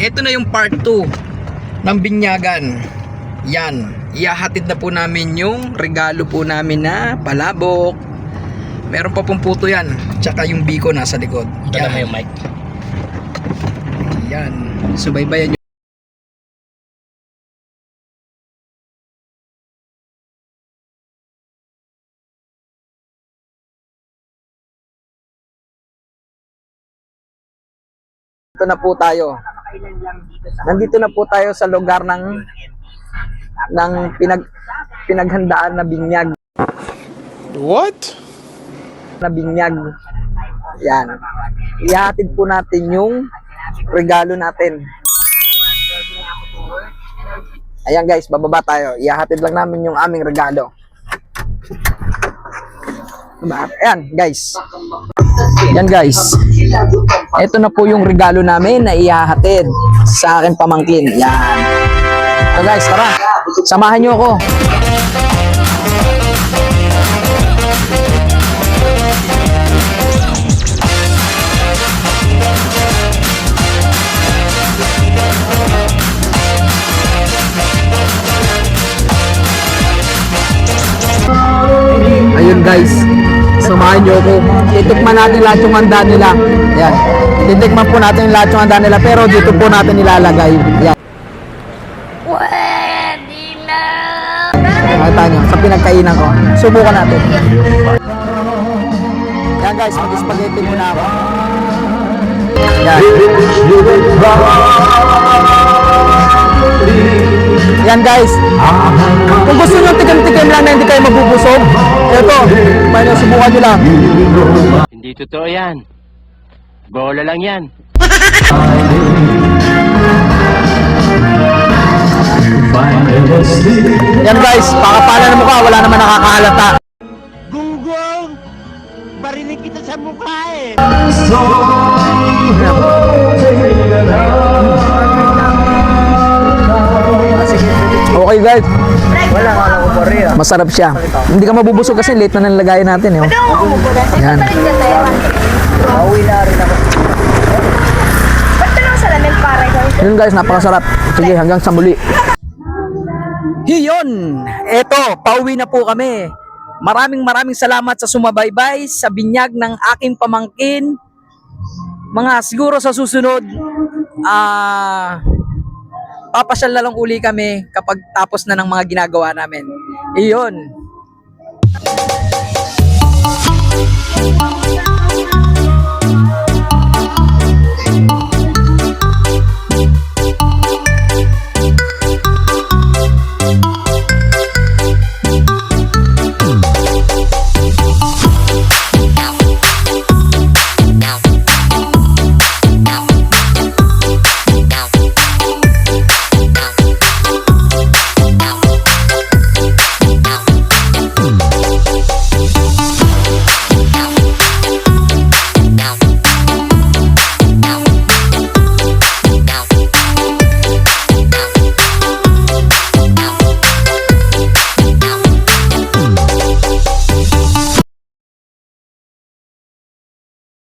ito na yung part 2 ng binyagan. Yan, ihahatid na po namin yung regalo po namin na palabok. Meron pa pong puto yan, tsaka yung biko nasa likod. Dala mo yung mic. Yan, subaybayan nyo. Ito na po tayo. Nandito na po tayo sa lugar ng pinaghandaan na binyag. What? Na binyag. Yan. Ihahatid po natin yung regalo natin. Ayan guys, bababa tayo. Ihahatid lang namin yung aming regalo. Ayan guys. Yan guys. Ito na po yung regalo namin na ihahatid sa aking pamangkin. Yan. So guys, tara. Samahan nyo ako. Ayun guys, samahan nyo ako. Titikman natin lahat yung handa nila. Yan. Titikman po natin lahat yung handa nila, pero dito po natin ilalagay. Yan. Pwede na! Nakita nyo, sa pinagkainan ko. Subukan natin. Yan guys, mag-spaghetti muna ako. Yan. Yan guys. Kung gusto nyo tikim-tikim lang na hindi kayo mabubusog, eto, may subukan nyo lang. Hindi totoo yan. Bola lang yan. Yan guys, pakapala na mukha, wala naman nakakahalata. Gunggong! Barinig kita sa mukha eh! Okay guys. Masarap siya. Hindi ka mabubusog kasi late na nalagayan natin. Eh. Yan. Ba't ka lang sa lamig para ikaw? Yun guys, napakasarap. Sige, hanggang sa muli. Yun! Eto, pauwi na po kami. Maraming salamat sa sumabaybay sa binyag ng aking pamangkin. Mga siguro sa susunod, papasyal na lang uli kami kapag tapos na ng mga ginagawa namin. Iyon.